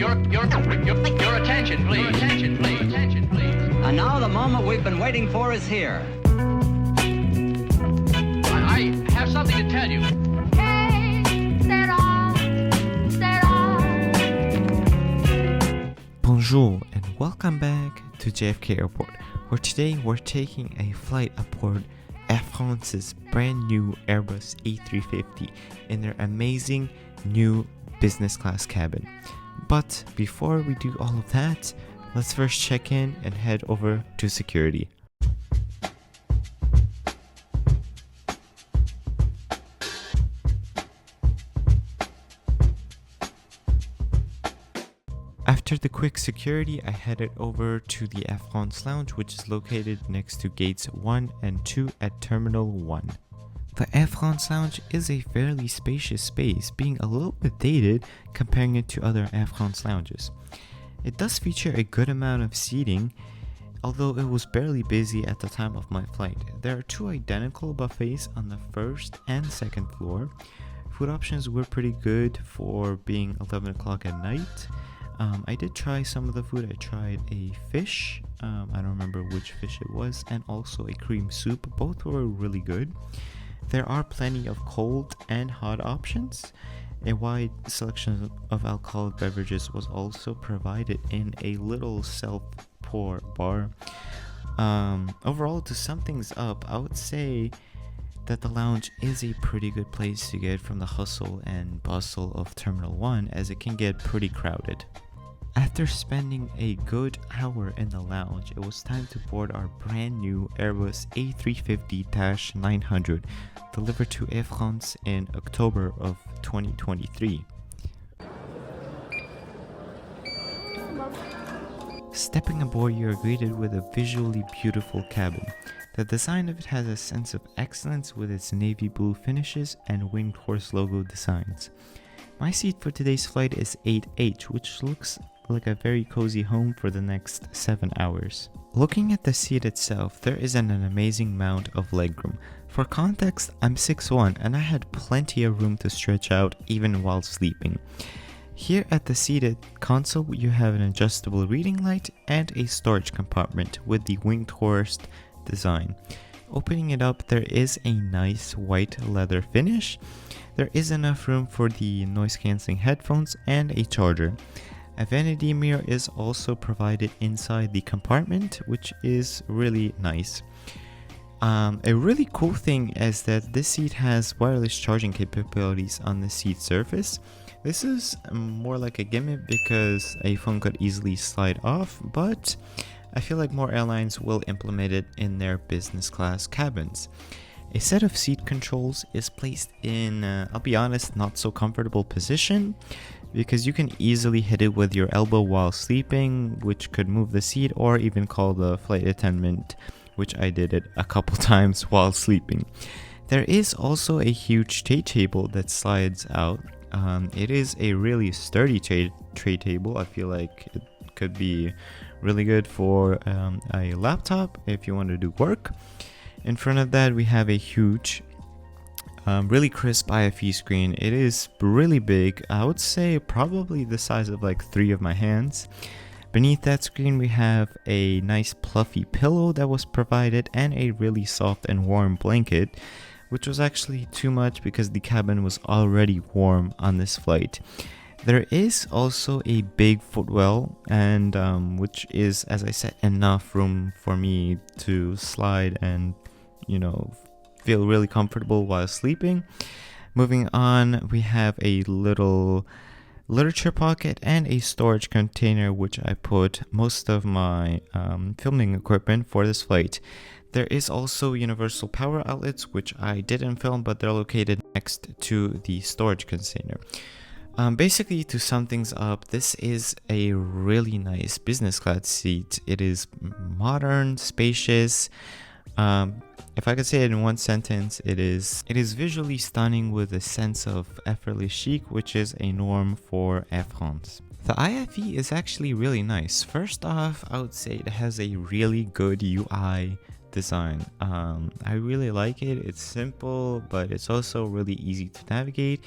Your attention, please. Attention, please. Attention, please. And now the moment we've been waiting for is here. I have something to tell you. Hey, set off. Bonjour and welcome back to JFK Airport, where today we're taking a flight aboard Air France's brand new Airbus A350 in their amazing new business class cabin. But before we do all of that, let's first check in and head over to security. After the quick security, I headed over to the Air France lounge, which is located next to gates 1 and 2 at Terminal 1. The Air France lounge is a fairly spacious space, being a little bit dated comparing it to other Air France lounges. It does feature a good amount of seating, although it was barely busy at the time of my flight. There are 2 identical buffets on the first and second floor. Food options were pretty good for being 11 o'clock at night. I did try some of the food. I tried a fish, I don't remember which fish it was, and also a cream soup. Both were really good. There are plenty of cold and hot options. A wide selection of alcoholic beverages was also provided in a little self-pour bar. Overall, to sum things up, I would say that the lounge is a pretty good place to get from the hustle and bustle of Terminal 1, as it can get pretty crowded. After spending a good hour in the lounge, it was time to board our brand new Airbus A350-900, delivered to Air France in October of 2023. Stepping aboard, you are greeted with a visually beautiful cabin. The design of it has a sense of excellence with its navy blue finishes and Winged Horse logo designs. My seat for today's flight is 8H, which looks like a very cozy home for the next 7 hours. Looking at the seat itself, there is an amazing amount of legroom. For context, I'm 6'1" and I had plenty of room to stretch out even while sleeping. Here at the seated console, you have an adjustable reading light and a storage compartment with the Winged Horse design. Opening it up, there is a nice white leather finish. There is enough room for the noise cancelling headphones and a charger. A vanity mirror is also provided inside the compartment, which is really nice. A really cool thing is that this seat has wireless charging capabilities on the seat surface. This is more like a gimmick because a phone could easily slide off, but I feel like more airlines will implement it in their business class cabins. A set of seat controls is placed in, I'll be honest, not so comfortable position, because you can easily hit it with your elbow while sleeping, which could move the seat, or even call the flight attendant, which I did it a couple times while sleeping. There is also a huge tray table that slides out. It is a really sturdy tray table. I feel like it could be really good for a laptop if you want to do work. In front of that, we have a huge, really crisp IFE screen. It is really big. I would say probably the size of like 3 of my hands. Beneath that screen, we have a nice fluffy pillow that was provided and a really soft and warm blanket, which was actually too much because the cabin was already warm on this flight. There is also a big footwell, and which is, as I said, enough room for me to slide and, feel really comfortable while sleeping. Moving on, we have a little literature pocket and a storage container, which I put most of my filming equipment for this flight. There is also universal power outlets, which I didn't film, but they're located next to the storage container. Basically, to sum things up, this is a really nice business class seat. It is modern, spacious. If I could say it in one sentence, it is visually stunning with a sense of effortless chic, which is a norm for Air France. The IFE is actually really nice. First off, I would say it has a really good UI design. I really like it. It's simple, but it's also really easy to navigate.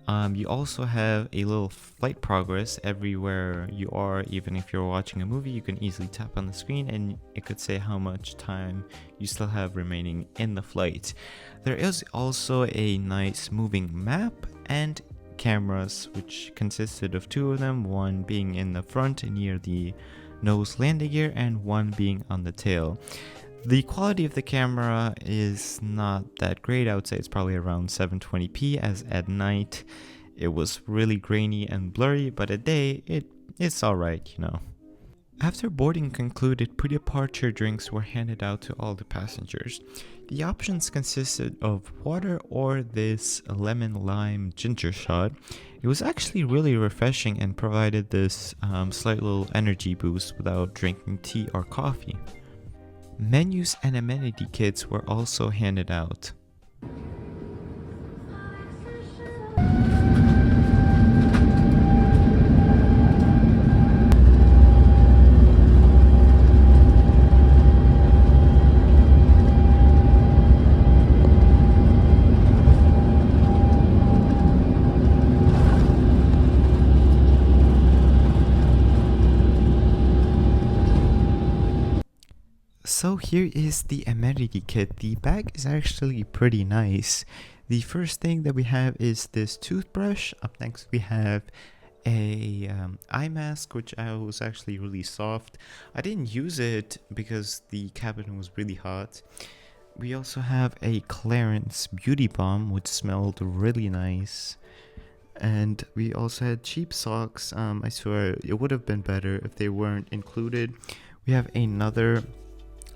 You also have a little flight progress everywhere you are. Even if you're watching a movie, you can easily tap on the screen and it could say how much time you still have remaining in the flight. There is also a nice moving map and cameras, which consisted of two of them, one being in the front near the nose landing gear and one being on the tail. The quality of the camera is not that great. I would say it's probably around 720p, as at night it was really grainy and blurry, but at day it's alright, you know. After boarding concluded, pre-departure drinks were handed out to all the passengers. The options consisted of water or this lemon lime ginger shot. It was actually really refreshing and provided this slight little energy boost without drinking tea or coffee. Menus and amenity kits were also handed out. So here is the amenity kit. The bag is actually pretty nice. The first thing that we have is this toothbrush. Up next we have a eye mask, which was actually really soft. I didn't use it because the cabin was really hot. We also have a Clarence beauty balm, which smelled really nice. And we also had cheap socks. I swear it would have been better if they weren't included. We have another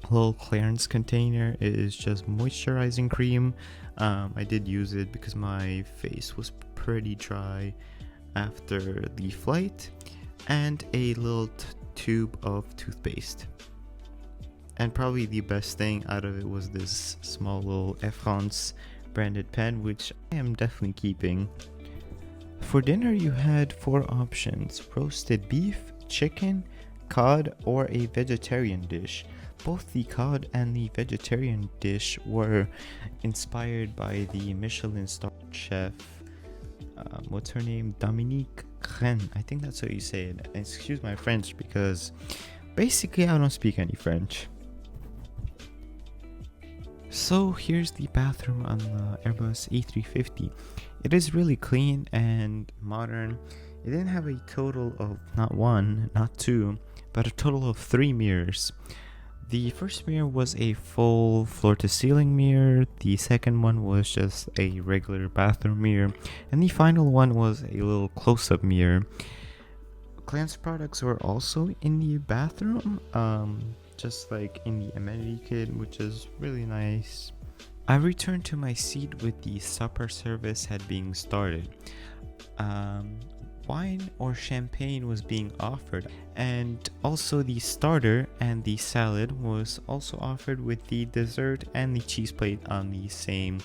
little Clarence container. It is just moisturizing cream. I did use it because my face was pretty dry after the flight, and a little tube of toothpaste. And probably the best thing out of it was this small little F-HUVD branded pen, which I am definitely keeping. For dinner you had 4 options: roasted beef, chicken, cod, or a vegetarian dish. Both the cod and the vegetarian dish were inspired by the Michelin-starred chef, what's her name? Dominique Ren. I think that's how you say it. Excuse my French, because basically I don't speak any French. So here's the bathroom on the Airbus A350. It is really clean and modern. It didn't have a total of not 1, not 2, but a total of 3 mirrors. The first mirror was a full floor-to-ceiling mirror, the second one was just a regular bathroom mirror, and the final one was a little close-up mirror. Glance products were also in the bathroom, just like in the amenity kit, which is really nice. I returned to my seat with the supper service had been started. Wine or champagne was being offered, and also the starter and the salad was also offered, with the dessert and the cheese plate on the same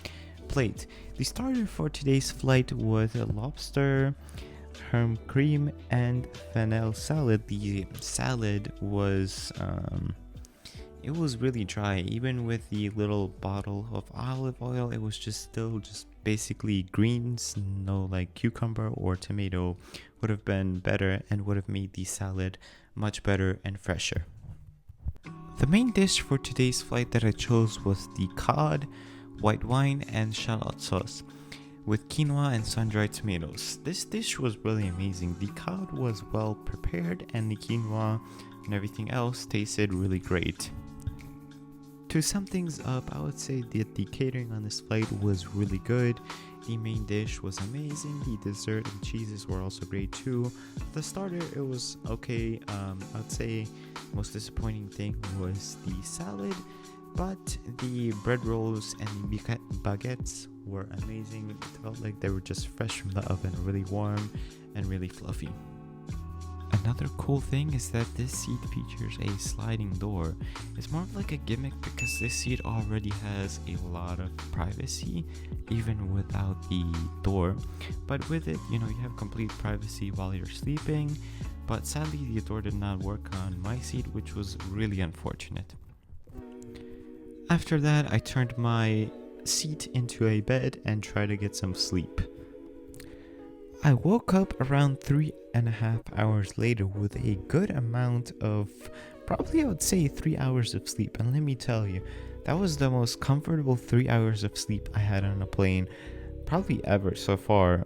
plate. The starter for today's flight was a lobster, herb cream, and fennel salad. The salad was it was really dry. Even with the little bottle of olive oil, it was still basically greens. No like cucumber or tomato would have been better and would have made the salad much better and fresher. The main dish for today's flight that I chose was the cod, white wine, and shallot sauce with quinoa and sun-dried tomatoes. This dish was really amazing. The cod was well prepared and the quinoa and everything else tasted really great. To sum things up, I would say that the catering on this flight was really good. The main dish was amazing. The dessert and cheeses were also great too. The starter, it was okay. I would say most disappointing thing was the salad, but the bread rolls and the baguettes were amazing. It felt like they were just fresh from the oven, really warm and really fluffy. Another cool thing is that this seat features a sliding door. It's more of like a gimmick because this seat already has a lot of privacy even without the door, but with it, you have complete privacy while you're sleeping. But sadly the door did not work on my seat, which was really unfortunate. After that, I turned my seat into a bed and tried to get some sleep. I woke up around 3.5 hours later with a good amount of, probably I would say 3 hours of sleep. And let me tell you, that was the most comfortable 3 hours of sleep I had on a plane probably ever so far.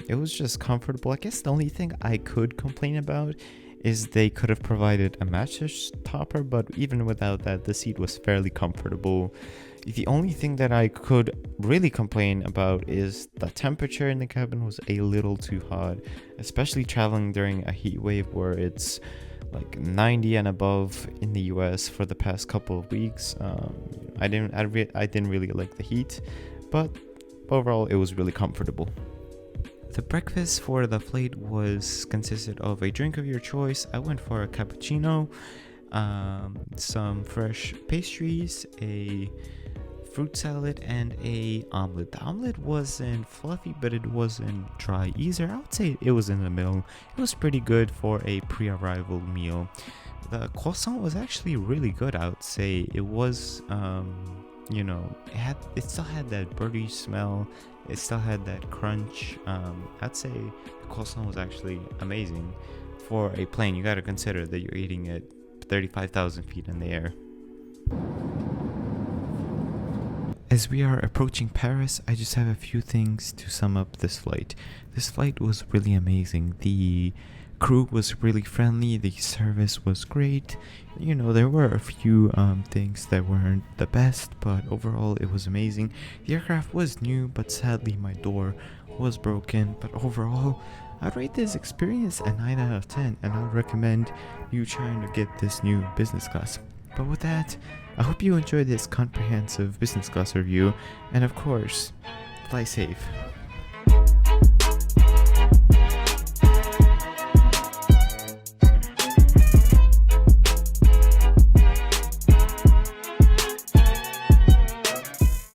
It was just comfortable. I guess the only thing I could complain about is they could have provided a mattress topper, but even without that, the seat was fairly comfortable. The only thing that I could really complain about is the temperature in the cabin was a little too hot, especially traveling during a heat wave where it's like 90 and above in the US for the past couple of weeks. I didn't really like the heat, but overall it was really comfortable. The breakfast for the flight consisted of a drink of your choice. I went for a cappuccino, some fresh pastries, a fruit salad, and a omelet. The omelet wasn't fluffy, but it wasn't dry either. I would say it was in the middle. It was pretty good for a pre-arrival meal. The croissant was actually really good. I would say it was, it still had that birdy smell. It still had that crunch. I'd say the croissant was actually amazing for a plane. You got to consider that you're eating at 35,000 feet in the air. As we are approaching Paris, I just have a few things to sum up this flight. This flight was really amazing. The crew was really friendly. The service was great. There were a few things that weren't the best, but overall it was amazing. The aircraft was new, but sadly my door was broken. But overall, I'd rate this experience a 9 out of 10, and I would recommend you trying to get this new business class. But with that, I hope you enjoyed this comprehensive business class review, and of course, fly safe.